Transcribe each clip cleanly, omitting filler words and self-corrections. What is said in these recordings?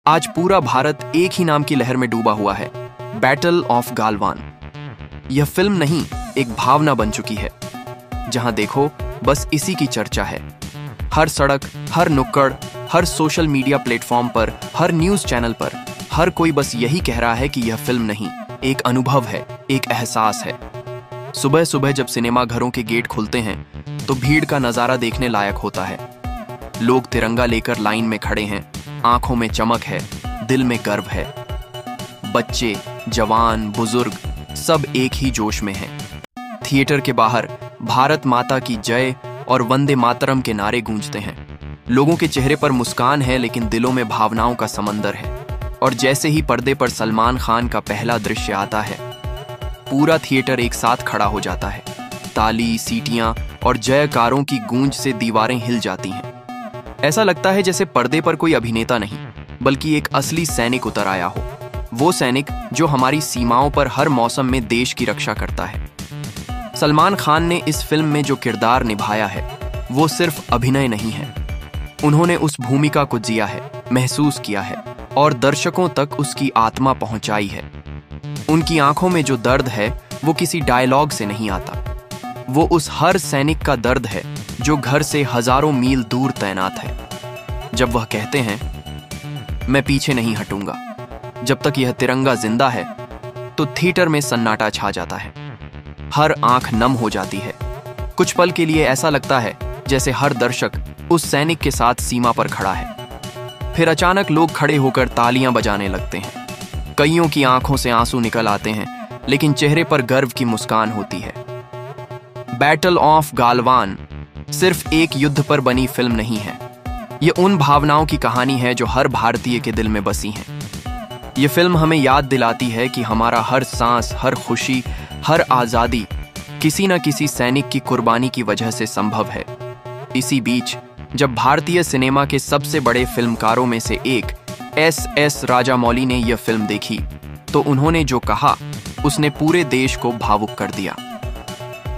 आज पूरा भारत एक ही नाम की लहर में डूबा हुआ है, बैटल ऑफ गालवान। यह फिल्म नहीं, एक भावना बन चुकी है। जहां देखो बस इसी की चर्चा है। हर सड़क, हर नुक्कड़, हर सोशल मीडिया प्लेटफॉर्म पर, हर न्यूज चैनल पर हर कोई बस यही कह रहा है कि यह फिल्म नहीं, एक अनुभव है, एक एहसास है। सुबह सुबह जब सिनेमा घरों के गेट खुलते हैं तो भीड़ का नजारा देखने लायक होता है। लोग तिरंगा लेकर लाइन में खड़े हैं, आंखों में चमक है, दिल में गर्व है। बच्चे, जवान, बुजुर्ग सब एक ही जोश में हैं। थिएटर के बाहर भारत माता की जय और वंदे मातरम के नारे गूंजते हैं। लोगों के चेहरे पर मुस्कान है, लेकिन दिलों में भावनाओं का समंदर है। और जैसे ही पर्दे पर सलमान खान का पहला दृश्य आता है, पूरा थिएटर एक साथ खड़ा हो जाता है। ताली, सीटियां और जयकारों की गूंज से दीवारें हिल जाती हैं। ऐसा लगता है जैसे पर्दे पर कोई अभिनेता नहीं, बल्कि एक असली सैनिक उतर आया हो। वो सैनिक जो हमारी सीमाओं पर हर मौसम में देश की रक्षा करता है। सलमान खान ने इस फिल्म में जो किरदार निभाया है, वो सिर्फ अभिनय नहीं है। उन्होंने उस भूमिका को जिया है, महसूस किया है और दर्शकों तक उसकी आत्मा पहुंचाई है। उनकी आंखों में जो दर्द है, वो किसी डायलॉग से नहीं आता। वो उस हर सैनिक का दर्द है जो घर से हजारों मील दूर तैनात है। जब वह कहते हैं, मैं पीछे नहीं हटूंगा जब तक यह तिरंगा जिंदा है, तो थिएटर में सन्नाटा छा जाता है। हर आंख नम हो जाती है। कुछ पल के लिए ऐसा लगता है जैसे हर दर्शक उस सैनिक के साथ सीमा पर खड़ा है। फिर अचानक लोग खड़े होकर तालियां बजाने लगते हैं। कईयों की आंखों से आंसू निकल आते हैं, लेकिन चेहरे पर गर्व की मुस्कान होती है। बैटल ऑफ गालवान सिर्फ एक युद्ध पर बनी फिल्म नहीं है। ये उन भावनाओं की कहानी है जो हर भारतीय के दिल में बसी हैं। ये फिल्म हमें याद दिलाती है कि हमारा हर सांस, हर खुशी, हर आजादी किसी न किसी सैनिक की कुर्बानी की वजह से संभव है। इसी बीच जब भारतीय सिनेमा के सबसे बड़े फिल्मकारों में से एक एस राजामौली ने यह फिल्म देखी, तो उन्होंने जो कहा उसने पूरे देश को भावुक कर दिया।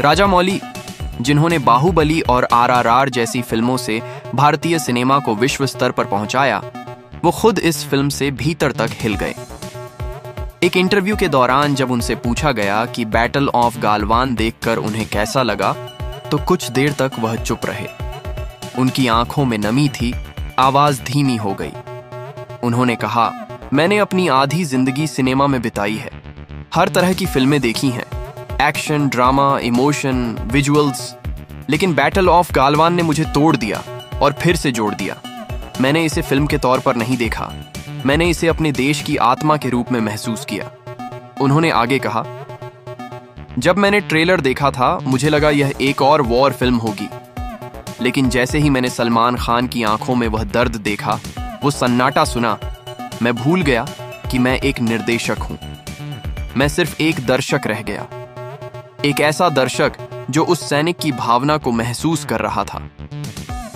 राजामौली, जिन्होंने बाहुबली और RRR जैसी फिल्मों से भारतीय सिनेमा को विश्व स्तर पर पहुंचाया, वो खुद इस फिल्म से भीतर तक हिल गए। एक इंटरव्यू के दौरान जब उनसे पूछा गया कि बैटल ऑफ गालवान देखकर उन्हें कैसा लगा, तो कुछ देर तक वह चुप रहे। उनकी आंखों में नमी थी, आवाज धीमी हो गई। उन्होंने कहा, मैंने अपनी आधी जिंदगी सिनेमा में बिताई है। हर तरह की फिल्में देखी हैं, एक्शन, ड्रामा, इमोशन, विजुअल्स, लेकिन बैटल ऑफ गालवान ने मुझे तोड़ दिया और फिर से जोड़ दिया। मैंने इसे फिल्म के तौर पर नहीं देखा, मैंने इसे अपने देश की आत्मा के रूप में महसूस किया। उन्होंने आगे कहा, जब मैंने ट्रेलर देखा था मुझे लगा यह एक और वॉर फिल्म होगी, लेकिन जैसे ही मैंने सलमान खान की आंखों में वह दर्द देखा, वो सन्नाटा सुना, मैं भूल गया कि मैं एक निर्देशक हूं। मैं सिर्फ एक दर्शक रह गया, एक ऐसा दर्शक जो उस सैनिक की भावना को महसूस कर रहा था।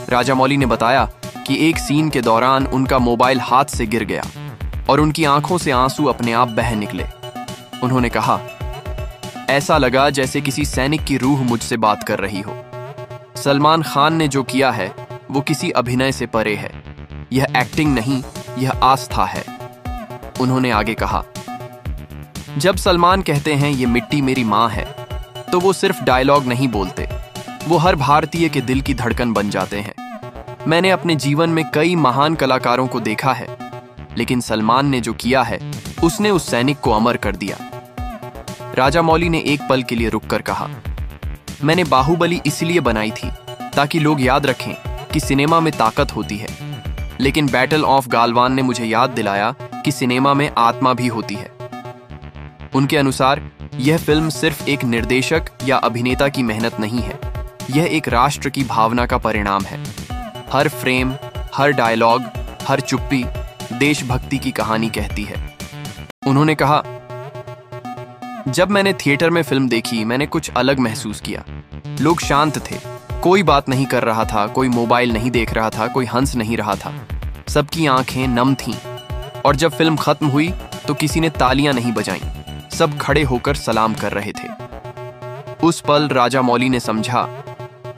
राजामौली ने बताया कि एक सीन के दौरान उनका मोबाइल हाथ से गिर गया और उनकी आंखों से आंसू अपने आप बह निकले। उन्होंने कहा, ऐसा लगा जैसे किसी सैनिक की रूह मुझसे बात कर रही हो। सलमान खान ने जो किया है वो किसी अभिनय से परे है। यह एक्टिंग नहीं, यह आस्था है। उन्होंने आगे कहा, जब सलमान कहते हैं ये मिट्टी मेरी मां है, तो वो सिर्फ डायलॉग नहीं बोलते, वो हर भारतीय के दिल की धड़कन बन जाते हैं। मैंने अपने जीवन में कई महान कलाकारों को देखा है, लेकिन सलमान ने जो किया है उसने उस सैनिक को अमर कर दिया। राजामौली ने एक पल के लिए रुककर कहा, मैंने बाहुबली इसलिए बनाई थी ताकि लोग याद रखें कि सिनेमा में ताकत होती है, लेकिन बैटल ऑफ गालवान ने मुझे याद दिलाया कि सिनेमा में आत्मा भी होती है। उनके अनुसार यह फिल्म सिर्फ एक निर्देशक या अभिनेता की मेहनत नहीं है, यह एक राष्ट्र की भावना का परिणाम है। हर फ्रेम, हर डायलॉग, हर चुप्पी देशभक्ति की कहानी कहती है। उन्होंने कहा, जब मैंने थिएटर में फिल्म देखी, मैंने कुछ अलग महसूस किया। लोग शांत थे, कोई बात नहीं कर रहा था, कोई मोबाइल नहीं देख रहा था, कोई हंस नहीं रहा था। सबकी आंखें नम थीं। और जब फिल्म खत्म हुई तो किसी ने तालियां नहीं बजाईं, सब खड़े होकर सलाम कर रहे थे। उस पल राजामौली ने समझा,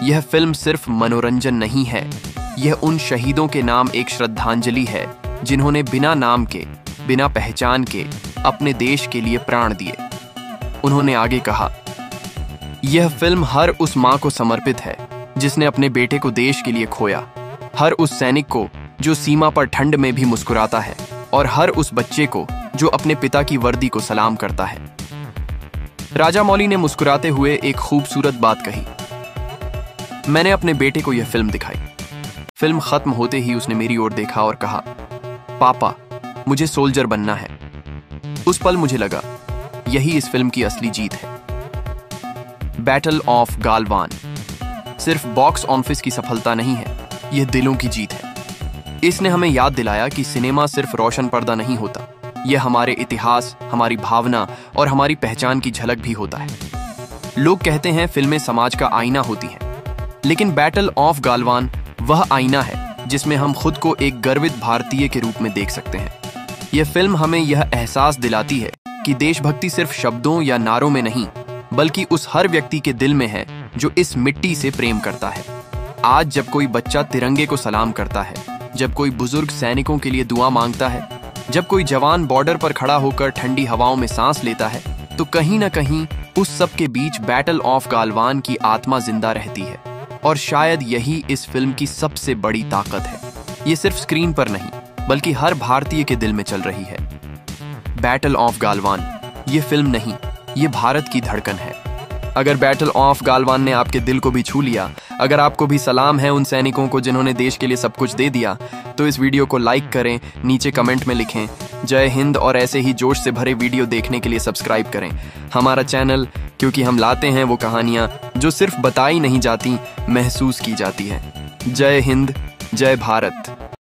यह फिल्म सिर्फ मनोरंजन नहीं है, यह उन शहीदों के नाम एक श्रद्धांजलि है जिन्होंने बिना नाम के, बिना पहचान के अपने देश के लिए प्राण दिए। उन्होंने आगे कहा, यह फिल्म हर उस मां को समर्पित है जिसने अपने बेटे को देश के लिए खोया, हर उस सैनिक को जो सीमा पर ठंड में भी मुस्कुराता है, और हर उस बच्चे को जो अपने पिता की वर्दी को सलाम करता है। राजामौली ने मुस्कुराते हुए एक खूबसूरत बात कही। मैंने अपने बेटे को यह फिल्म दिखाई। फिल्म खत्म होते ही उसने मेरी ओर देखा और कहा, पापा, मुझे सोल्जर बनना है। उस पल मुझे लगा, यही इस फिल्म की असली जीत है। बैटल ऑफ गालवान सिर्फ बॉक्स ऑफिस की सफलता नहीं है, यह दिलों की जीत है। इसने हमें याद दिलाया कि सिनेमा सिर्फ रोशन पर्दा नहीं होता, यह हमारे इतिहास, हमारी भावना और हमारी पहचान की झलक भी होता है। लोग कहते हैं फिल्में समाज का आईना होती हैं, लेकिन बैटल ऑफ गालवान वह आईना है जिसमें हम खुद को एक गर्वित भारतीय के रूप में देख सकते हैं। यह फिल्म हमें यह एहसास दिलाती है कि देशभक्ति सिर्फ शब्दों या नारों में नहीं, बल्कि उस हर व्यक्ति के दिल में है जो इस मिट्टी से प्रेम करता है। आज जब कोई बच्चा तिरंगे को सलाम करता है, जब कोई बुजुर्ग सैनिकों के लिए दुआ मांगता है, जब कोई जवान बॉर्डर पर खड़ा होकर ठंडी हवाओं में सांस लेता है, तो कहीं ना कहीं उस सब के बीच बैटल ऑफ गालवान की आत्मा जिंदा रहती है। और शायद यही इस फिल्म की सबसे बड़ी ताकत है। ये सिर्फ स्क्रीन पर नहीं, बल्कि हर भारतीय के दिल में चल रही है। बैटल ऑफ गालवान ये फिल्म नहीं, ये भारत की धड़कन है। अगर बैटल ऑफ गालवान ने आपके दिल को भी छू लिया, अगर आपको भी सलाम है उन सैनिकों को जिन्होंने देश के लिए सब कुछ दे दिया, तो इस वीडियो को लाइक करें, नीचे कमेंट में लिखें जय हिंद, और ऐसे ही जोश से भरे वीडियो देखने के लिए सब्सक्राइब करें हमारा चैनल, क्योंकि हम लाते हैं वो कहानियां जो सिर्फ बताई नहीं जाती, महसूस की जाती है। जय हिंद, जय भारत।